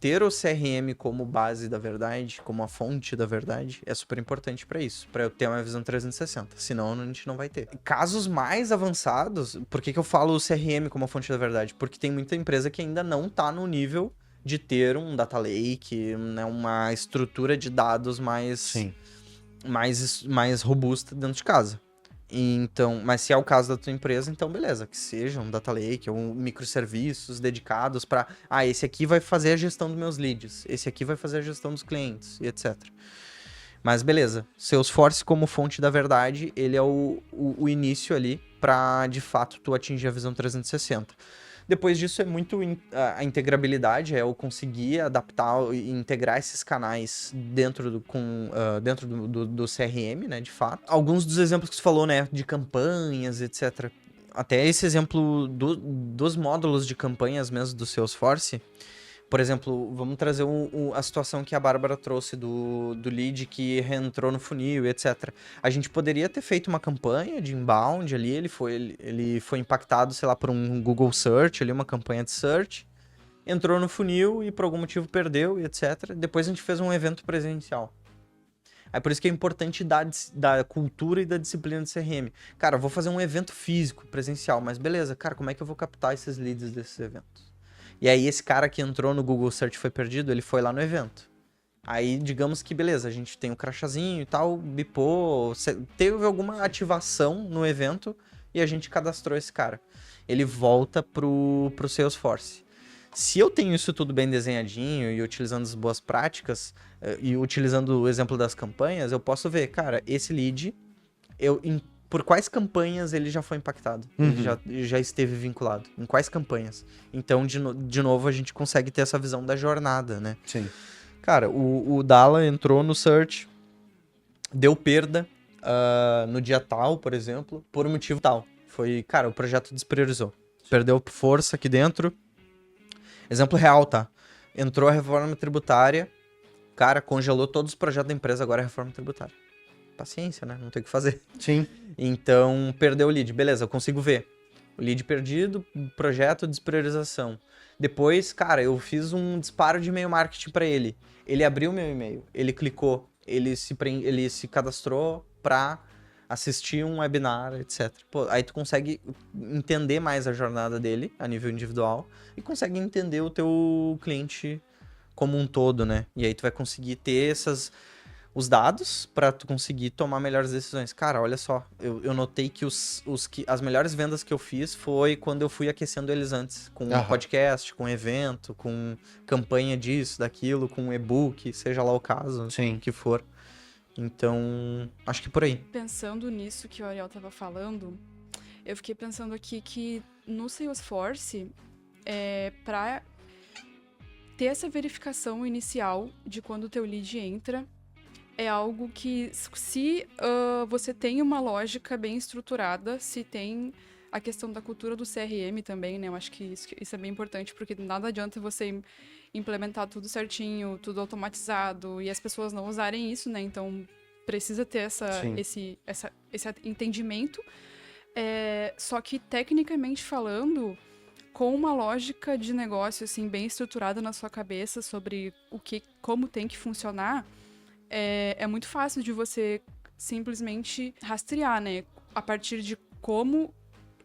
ter o CRM como base da verdade, como a fonte da verdade, é super importante para isso, para eu ter uma visão 360, senão a gente não vai ter. Casos mais avançados, por que eu falo o CRM como a fonte da verdade? Porque tem muita empresa que ainda não está no nível de ter um data lake, né, uma estrutura de dados mais robusta dentro de casa. Então, mas se é o caso da tua empresa, então beleza, que seja um data lake ou microserviços dedicados para, esse aqui vai fazer a gestão dos meus leads, esse aqui vai fazer a gestão dos clientes e etc. Mas beleza, Salesforce como fonte da verdade, ele é o início ali para de fato tu atingir a visão 360. Depois disso é muito a integrabilidade, é eu conseguir adaptar e integrar esses canais dentro do CRM, né, de fato. Alguns dos exemplos que você falou, né, de campanhas, etc. Até esse exemplo dos módulos de campanhas mesmo do Salesforce. Por exemplo, vamos trazer a situação que a Bárbara trouxe do lead que reentrou no funil, etc. A gente poderia ter feito uma campanha de inbound ali, ele foi impactado, sei lá, por um Google Search, ali, uma campanha de search, entrou no funil e por algum motivo perdeu, etc. Depois a gente fez um evento presencial. Aí por isso que é importante da cultura e da disciplina de CRM. Cara, eu vou fazer um evento físico, presencial, mas beleza, cara, como é que eu vou captar esses leads desses eventos? E aí esse cara que entrou no Google Search e foi perdido, ele foi lá no evento. Aí, digamos que beleza, a gente tem o crachazinho e tal, bipou, teve alguma ativação no evento e a gente cadastrou esse cara. Ele volta pro Salesforce. Se eu tenho isso tudo bem desenhadinho e utilizando as boas práticas e utilizando o exemplo das campanhas, eu posso ver, cara, esse lead, por quais campanhas ele já foi impactado? Ele já esteve vinculado? Em quais campanhas? Então, de novo, a gente consegue ter essa visão da jornada, né? Sim. Cara, o Dala entrou no search, deu perda no dia tal, por exemplo, por um motivo tal. O projeto despriorizou. Perdeu força aqui dentro. Exemplo real, tá? Entrou a reforma tributária, cara, congelou todos os projetos da empresa, agora é reforma tributária. Paciência, né? Não tem o que fazer. Sim. Então, perdeu o lead. Beleza, eu consigo ver. O lead perdido, projeto, despriorização. Depois, cara, eu fiz um disparo de e-mail marketing para ele. Ele abriu meu e-mail, ele clicou, ele se cadastrou para assistir um webinar, etc. Pô, aí tu consegue entender mais a jornada dele a nível individual e consegue entender o teu cliente como um todo, né? E aí tu vai conseguir ter os dados para tu conseguir tomar melhores decisões. Cara, olha só, eu notei que as melhores vendas que eu fiz foi quando eu fui aquecendo eles antes, com podcast, com evento, com campanha disso, daquilo, com e-book, seja lá o caso, que for. Então, acho que por aí. Pensando nisso que o Ariel estava falando, eu fiquei pensando aqui que no Salesforce, para ter essa verificação inicial de quando o teu lead entra, é algo que, se você tem uma lógica bem estruturada, se tem a questão da cultura do CRM também, né? Eu acho que isso é bem importante, porque nada adianta você implementar tudo certinho, tudo automatizado, e as pessoas não usarem isso, né? Então, precisa ter esse entendimento. Só que, tecnicamente falando, com uma lógica de negócio, assim, bem estruturada na sua cabeça sobre como tem que funcionar, é muito fácil de você simplesmente rastrear, né? A partir de como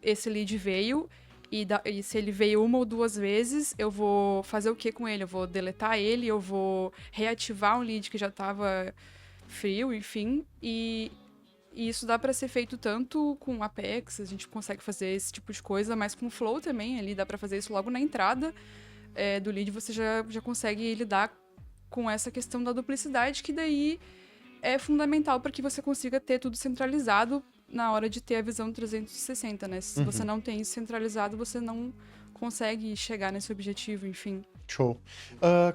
esse lead veio e se ele veio uma ou duas vezes, eu vou fazer o que com ele? Eu vou deletar ele, eu vou reativar um lead que já estava frio, enfim. E E isso dá para ser feito tanto com Apex, a gente consegue fazer esse tipo de coisa, mas com Flow também, ali dá para fazer isso logo na entrada do lead, você já consegue lidar com essa questão da duplicidade, que daí é fundamental para que você consiga ter tudo centralizado na hora de ter a visão 360, né? Se você não tem isso centralizado, você não consegue chegar nesse objetivo, enfim. Show.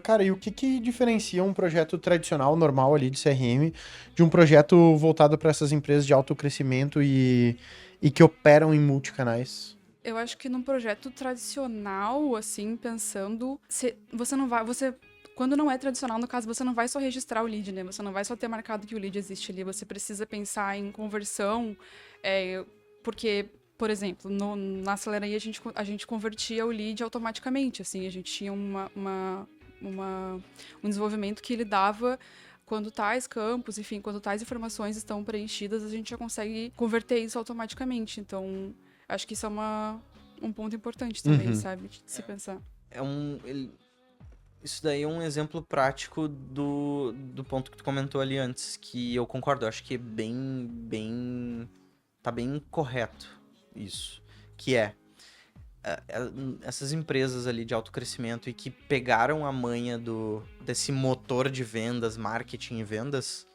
Cara, e o que diferencia um projeto tradicional, normal ali de CRM, de um projeto voltado para essas empresas de alto crescimento e que operam em multicanais? Eu acho que num projeto tradicional, assim, pensando, você não vai, quando não é tradicional, no caso, você não vai só registrar o lead, né? Você não vai só ter marcado que o lead existe ali, você precisa pensar em conversão, porque, por exemplo, na Aceleraí a gente convertia o lead automaticamente, assim, a gente tinha um desenvolvimento que ele dava quando tais campos, enfim, quando tais informações estão preenchidas, a gente já consegue converter isso automaticamente. Então, acho que isso é um ponto importante também, sabe, de se pensar. Isso daí é um exemplo prático do ponto que tu comentou ali antes, que eu concordo, eu acho que é tá bem correto isso, que essas empresas ali de alto crescimento e que pegaram a manha desse motor de vendas, marketing e vendas,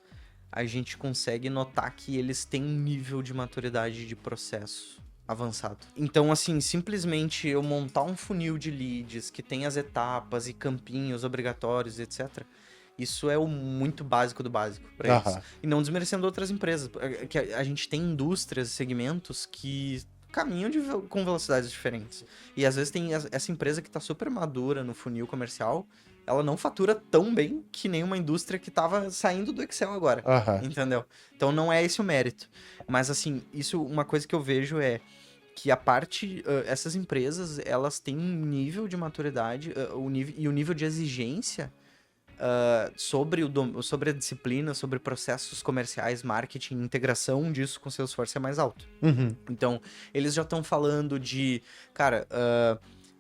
a gente consegue notar que eles têm um nível de maturidade de processo avançado. Então, assim, simplesmente eu montar um funil de leads que tem as etapas e campinhos obrigatórios, etc. Isso é o muito básico do básico para eles. E não desmerecendo outras empresas. Que a gente tem indústrias, segmentos que caminham com velocidades diferentes. E às vezes tem essa empresa que tá super madura no funil comercial, ela não fatura tão bem que nenhuma indústria que tava saindo do Excel agora. Entendeu? Então não é esse o mérito. Mas assim, uma coisa que eu vejo é que essas empresas, elas têm um nível de maturidade e um nível de exigência sobre a disciplina, sobre processos comerciais, marketing, integração disso com o Salesforce é mais alto. Então, eles já estão falando de, cara,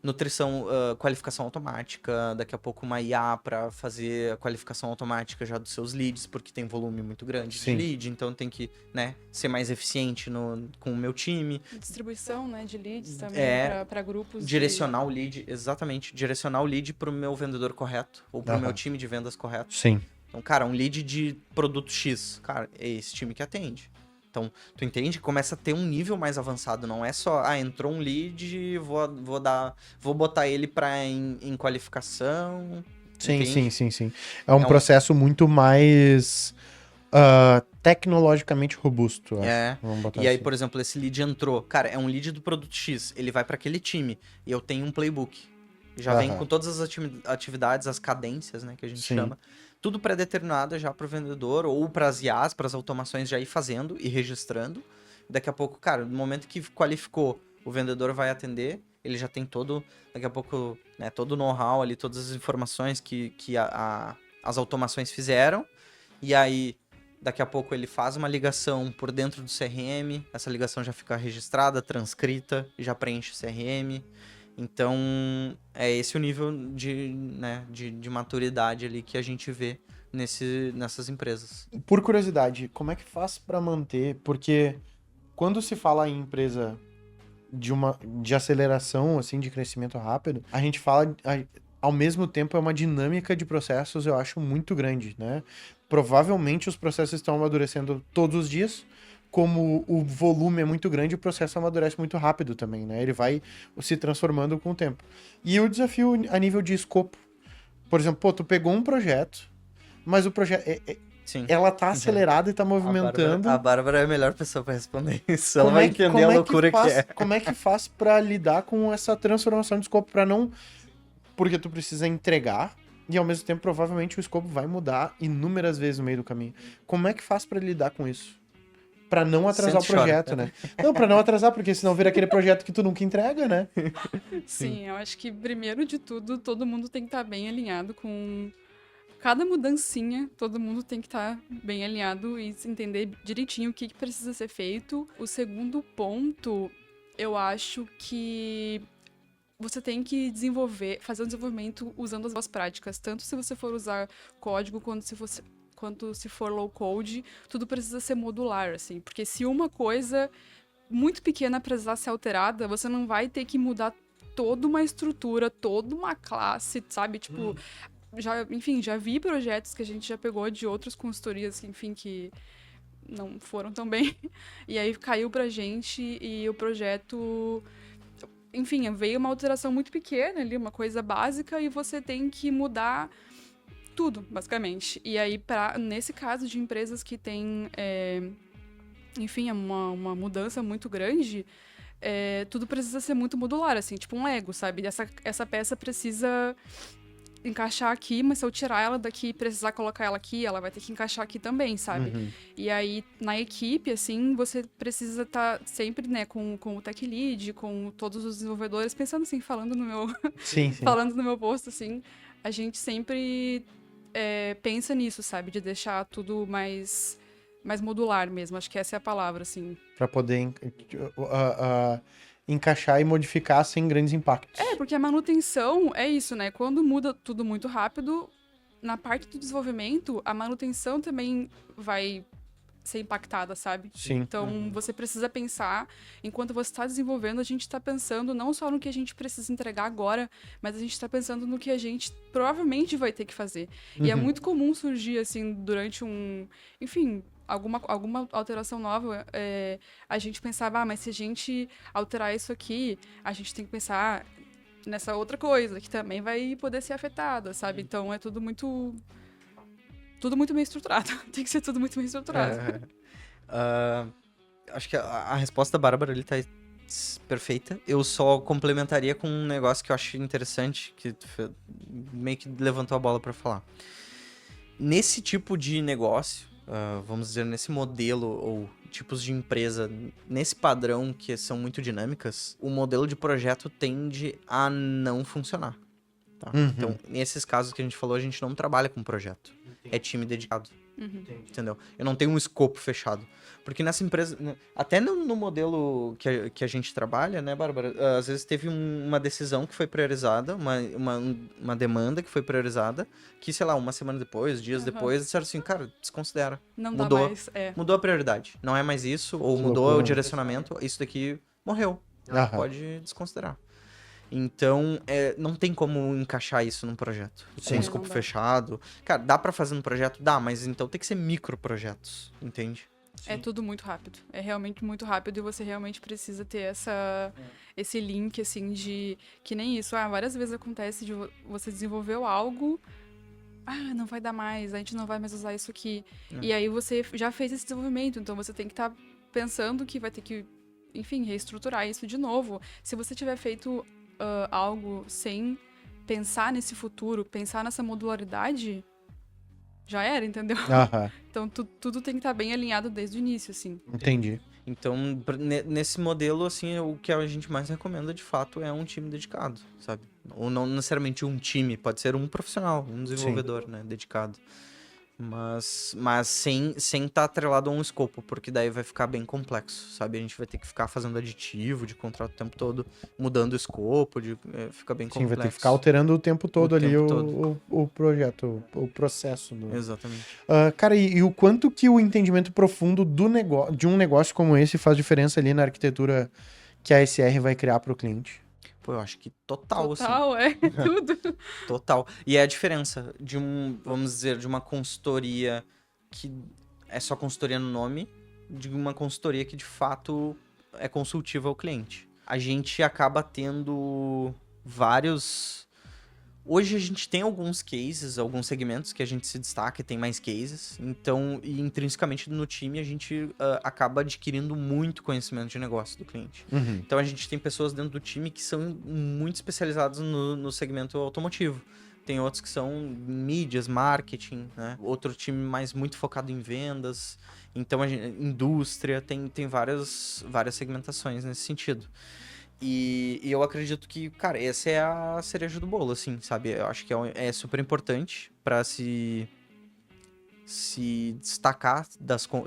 nutrição, qualificação automática, daqui a pouco uma IA para fazer a qualificação automática já dos seus leads, porque tem volume muito grande de lead, então tem que, né, ser mais eficiente com o meu time. Distribuição, né, de leads também para grupos. Direcionar o lead, exatamente, direcionar o lead pro meu vendedor correto, ou pro meu time de vendas correto. Sim. Então, cara, um lead de produto X, cara, é esse time que atende. Então, tu entende? Começa a ter um nível mais avançado. Não é só, entrou um lead, vou botar ele em qualificação. Sim. É um processo muito mais tecnologicamente robusto. Vamos botar aí, por exemplo, esse lead entrou. Cara, é um lead do produto X. Ele vai para aquele time. E eu tenho um playbook. Já vem com todas as atividades, as cadências, né, que a gente chama. Tudo pré-determinado já pro vendedor, ou pras IAs, pras automações já ir fazendo e registrando. Daqui a pouco, cara, no momento que qualificou, o vendedor vai atender, ele já tem daqui a pouco, né, todo o know-how ali, todas as informações que as automações fizeram. E aí, daqui a pouco ele faz uma ligação por dentro do CRM, essa ligação já fica registrada, transcrita, já preenche o CRM. Então, é esse o nível de maturidade ali que a gente vê nessas empresas. Por curiosidade, como é que faz para manter? Porque quando se fala em empresa de aceleração, assim, de crescimento rápido, a gente fala, ao mesmo tempo, é uma dinâmica de processos, eu acho, muito grande, né? Provavelmente os processos estão amadurecendo todos os dias. Como o volume é muito grande, o processo amadurece muito rápido também, né? Ele vai se transformando com o tempo. E o desafio a nível de escopo. Por exemplo, tu pegou um projeto, mas o projeto... ela tá acelerada e tá movimentando. A Bárbara é a melhor pessoa pra responder isso. Ela vai entender a loucura que é. Como é que faz pra lidar com essa transformação de escopo? Pra não... Porque tu precisa entregar e, ao mesmo tempo, provavelmente o escopo vai mudar inúmeras vezes no meio do caminho. Como é que faz pra lidar com isso? Pra não atrasar o projeto, né? Não, pra não atrasar, porque senão vira aquele projeto que tu nunca entrega, né? Sim, eu acho que, primeiro de tudo, todo mundo tem que estar bem alinhado com... Cada mudancinha, todo mundo tem que estar bem alinhado e entender direitinho o que precisa ser feito. O segundo ponto, eu acho que você tem que fazer o desenvolvimento usando as boas práticas, tanto se você for usar código, quanto quanto se for low code, tudo precisa ser modular, assim. Porque se uma coisa muito pequena precisar ser alterada, você não vai ter que mudar toda uma estrutura, toda uma classe, sabe? Tipo, já vi projetos que a gente já pegou de outras consultorias, enfim, que não foram tão bem. E aí caiu pra gente e o projeto... Enfim, veio uma alteração muito pequena ali, uma coisa básica, e você tem que mudar tudo, basicamente. E aí, nesse caso de empresas que têm, enfim, uma mudança muito grande, tudo precisa ser muito modular, assim, tipo um Lego, sabe? Essa peça precisa encaixar aqui, mas se eu tirar ela daqui e precisar colocar ela aqui, ela vai ter que encaixar aqui também, sabe? E aí, na equipe, assim, você precisa estar sempre, né, com o tech lead, com todos os desenvolvedores, pensando assim, falando no meu... Sim. falando no meu posto, assim, a gente sempre pensa nisso, sabe? De deixar tudo mais modular mesmo. Acho que essa é a palavra, assim. Pra poder encaixar e modificar sem grandes impactos. Porque a manutenção é isso, né? Quando muda tudo muito rápido, na parte do desenvolvimento, a manutenção também vai ser impactada, sabe? Sim. Então, você precisa pensar, enquanto você está desenvolvendo, a gente está pensando não só no que a gente precisa entregar agora, mas a gente está pensando no que a gente provavelmente vai ter que fazer. E é muito comum surgir, assim, durante enfim, alguma alteração nova, a gente pensava, mas se a gente alterar isso aqui, a gente tem que pensar nessa outra coisa, que também vai poder ser afetada, sabe? Então, é tudo muito bem estruturado. Tem que ser tudo muito bem estruturado. Acho que a resposta da Bárbara ali tá perfeita. Eu só complementaria com um negócio que eu acho interessante, que tu meio que levantou a bola pra falar. Nesse tipo de negócio, vamos dizer, nesse modelo ou tipos de empresa, nesse padrão que são muito dinâmicas, o modelo de projeto tende a não funcionar. Tá? Então, nesses casos que a gente falou, a gente não trabalha com projeto. É time dedicado. Entendeu? Eu não tenho um escopo fechado. Porque nessa empresa, até no modelo que a gente trabalha, né, Bárbara? Às vezes teve uma decisão que foi priorizada, uma demanda que foi priorizada, que, sei lá, uma semana depois, dias depois, disseram assim, cara, desconsidera. Não Mudou, dá mais. mudou a prioridade. Não é mais isso, ou Que mudou loucura. o direcionamento, isso daqui morreu. Pode desconsiderar. Então, não tem como encaixar isso num projeto. Com um escopo não dá. fechado. Cara, dá pra fazer no projeto? Dá, mas então tem que ser microprojetos, entende? É tudo muito rápido. É realmente muito rápido e você realmente precisa ter esse link, assim, de... Que nem isso. Várias vezes acontece de você desenvolveu algo... não vai dar mais, a gente não vai mais usar isso aqui. E aí você já fez esse desenvolvimento, então você tem que estar pensando que vai ter que, enfim, reestruturar isso de novo. Se você tiver feito algo sem pensar nesse futuro, pensar nessa modularidade, já era, entendeu? Então tudo tem que estar bem alinhado desde o início, assim. Entendi. Então, nesse modelo, assim, o que a gente mais recomenda, de fato, é um time dedicado, sabe? Ou não necessariamente um time, pode ser um profissional, um desenvolvedor, né, dedicado. Mas sem estar atrelado a um escopo, porque daí vai ficar bem complexo, sabe? A gente vai ter que ficar fazendo aditivo de contrato o tempo todo, mudando o escopo, fica bem complexo. Sim, vai ter que ficar alterando o tempo todo o projeto, o processo. Exatamente. Cara, e o quanto que o entendimento profundo de um negócio como esse faz diferença ali na arquitetura que a SR vai criar para o cliente? Pô, eu acho que total, assim. Tudo. Total. E é a diferença de vamos dizer, de uma consultoria que é só consultoria no nome, de uma consultoria que de fato é consultiva ao cliente. A gente acaba tendo vários... Hoje a gente tem alguns cases, alguns segmentos que a gente se destaca e tem mais cases. Então, e intrinsecamente no time, a gente acaba adquirindo muito conhecimento de negócio do cliente. Então, a gente tem pessoas dentro do time que são muito especializadas no segmento automotivo. Tem outros que são mídias, marketing, né? Outro time mais muito focado em vendas. Então, indústria, tem várias segmentações nesse sentido. E eu acredito que, cara, essa é a cereja do bolo, assim, sabe? Eu acho que é super importante pra se destacar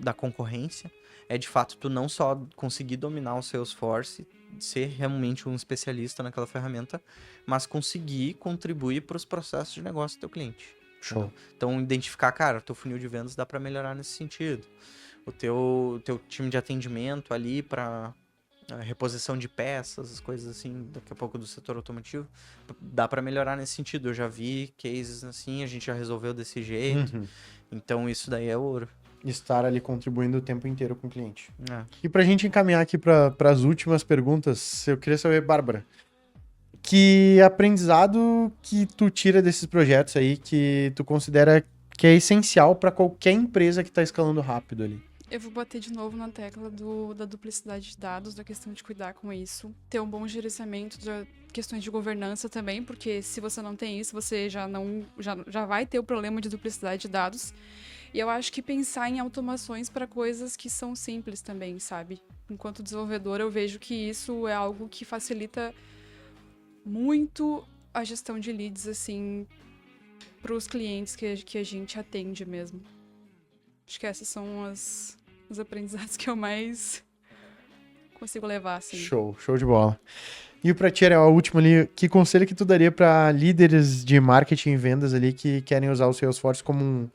da concorrência. É, de fato, tu não só conseguir dominar o Salesforce, ser realmente um especialista naquela ferramenta, mas conseguir contribuir para os processos de negócio do teu cliente. Show. Então, identificar, cara, o teu funil de vendas dá para melhorar nesse sentido. O teu time de atendimento ali para reposição de peças, as coisas assim, daqui a pouco do setor automotivo, dá para melhorar nesse sentido. Eu já vi cases assim, a gente já resolveu desse jeito. Uhum. Então, isso daí é ouro. Estar ali contribuindo o tempo inteiro com o cliente. É. E pra gente encaminhar aqui para as últimas perguntas, eu queria saber, Bárbara, que aprendizado que tu tira desses projetos aí que tu considera que é essencial para qualquer empresa que tá escalando rápido ali? Eu vou bater de novo na tecla da duplicidade de dados, da questão de cuidar com isso. Ter um bom gerenciamento de questões de governança também, porque se você não tem isso, você já vai ter o problema de duplicidade de dados. E eu acho que pensar em automações para coisas que são simples também, sabe? Enquanto desenvolvedor, eu vejo que isso é algo que facilita muito a gestão de leads, assim, para os clientes que a gente atende mesmo. Acho que essas são os aprendizados que eu mais consigo levar, assim. Show de bola. E pra ti, a última ali, que conselho que tu daria para líderes de marketing e vendas ali que querem usar o Salesforce como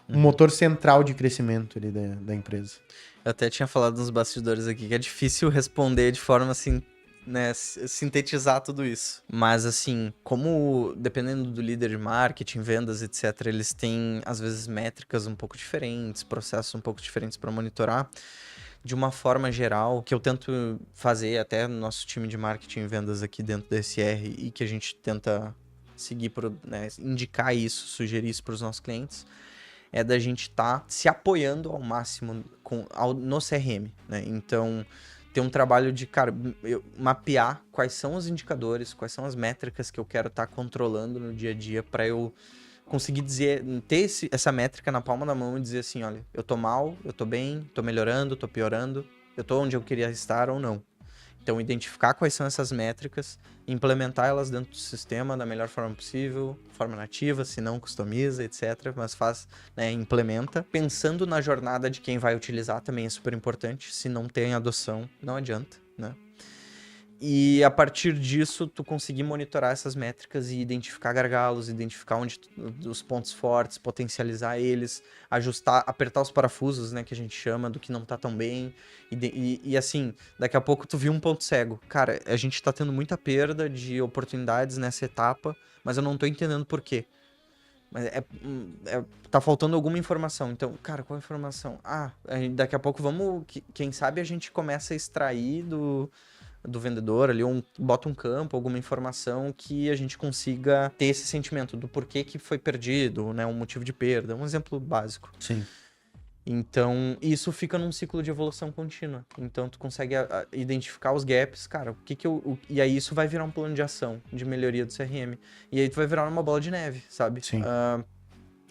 um motor central de crescimento ali da empresa? Eu até tinha falado nos bastidores aqui que é difícil responder de forma assim, né, sintetizar tudo isso. Mas assim, como dependendo do líder de marketing, vendas, etc, eles têm às vezes métricas um pouco diferentes, processos um pouco diferentes para monitorar. De uma forma geral, que eu tento fazer até no nosso time de marketing e vendas aqui dentro da SR e que a gente tenta seguir, né, indicar isso, sugerir isso para os nossos clientes, é da gente estar se apoiando ao máximo no CRM, né? Então, ter um trabalho de, cara, mapear quais são os indicadores, quais são as métricas que eu quero estar controlando no dia a dia para eu conseguir dizer, ter essa métrica na palma da mão e dizer assim, olha, eu tô mal, eu tô bem, tô melhorando, tô piorando, eu tô onde eu queria estar ou não. Então, identificar quais são essas métricas, implementar elas dentro do sistema da melhor forma possível, forma nativa, se não customiza, etc. Mas né, implementa. Pensando na jornada de quem vai utilizar também é super importante. Se não tem adoção, não adianta, né? E a partir disso, tu conseguir monitorar essas métricas e identificar gargalos, identificar onde os pontos fortes, potencializar eles, ajustar, apertar os parafusos, né, que a gente chama, do que não tá tão bem. E assim, daqui a pouco tu viu um ponto cego. Cara, a gente tá tendo muita perda de oportunidades nessa etapa, mas eu não tô entendendo por quê. Mas tá faltando alguma informação. Então, cara, qual a informação? Daqui a pouco quem sabe a gente começa a extrair do vendedor ali, bota um campo, alguma informação que a gente consiga ter esse sentimento do porquê que foi perdido, né, um motivo de perda, um exemplo básico. Sim. Então, isso fica num ciclo de evolução contínua. Então, tu consegue identificar os gaps, cara, e aí isso vai virar um plano de ação, de melhoria do CRM. E aí tu vai virar uma bola de neve, sabe? Sim.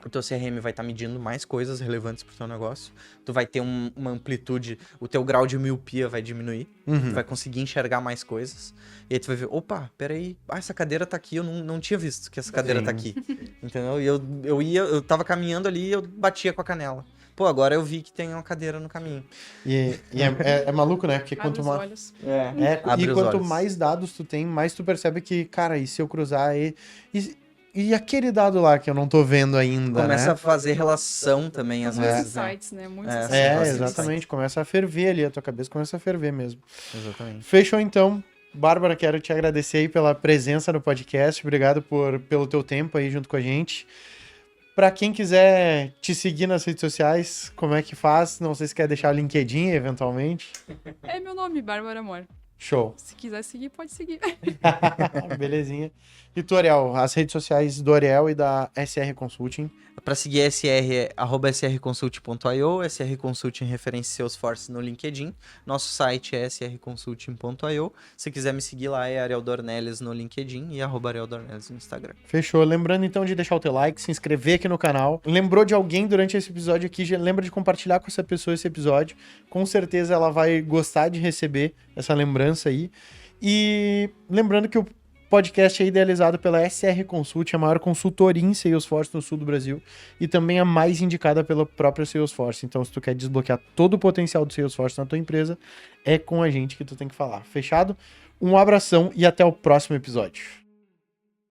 O teu CRM vai estar medindo mais coisas relevantes pro teu negócio. Tu vai ter uma amplitude, o teu grau de miopia vai diminuir. Tu vai conseguir enxergar mais coisas. E aí tu vai ver, opa, peraí, essa cadeira tá aqui, eu não tinha visto que essa cadeira tá aqui. Entendeu? E eu tava caminhando ali e eu batia com a canela. Pô, agora eu vi que tem uma cadeira no caminho. E é maluco, né? Porque Abre os olhos. Abre os quanto olhos. mais dados tu tem, mais tu percebe que, cara, e se eu cruzar e aquele dado lá que eu não tô vendo ainda, Começa né? a fazer relação também, às Muitos vezes, né? insights, né? Exatamente. Começa a ferver ali, a tua cabeça começa a ferver mesmo. Exatamente. Fechou, então. Bárbara, quero te agradecer aí pela presença no podcast. Obrigado pelo teu tempo aí junto com a gente. Pra quem quiser te seguir nas redes sociais, como é que faz? Não sei se quer deixar o LinkedIn, eventualmente. É meu nome, Bárbara Amor. Show. Se quiser seguir, pode seguir. Belezinha. E tu, Ariel, as redes sociais do Ariel e da SR Consulting. Para seguir a SR é @srconsult.io, SR Consulting referência Salesforce no LinkedIn. Nosso site é srconsulting.io. Se quiser me seguir lá é Ariel Dornelles no LinkedIn e @Ariel Dornelles no Instagram. Fechou. Lembrando então de deixar o teu like, se inscrever aqui no canal. Lembrou de alguém durante esse episódio aqui, lembra de compartilhar com essa pessoa esse episódio. Com certeza ela vai gostar de receber essa lembrança aí. E lembrando que o podcast é idealizado pela SR Consult, a maior consultoria em Salesforce no sul do Brasil e também a mais indicada pela própria Salesforce. Então, se tu quer desbloquear todo o potencial do Salesforce na tua empresa, é com a gente que tu tem que falar. Fechado? Um abração e até o próximo episódio.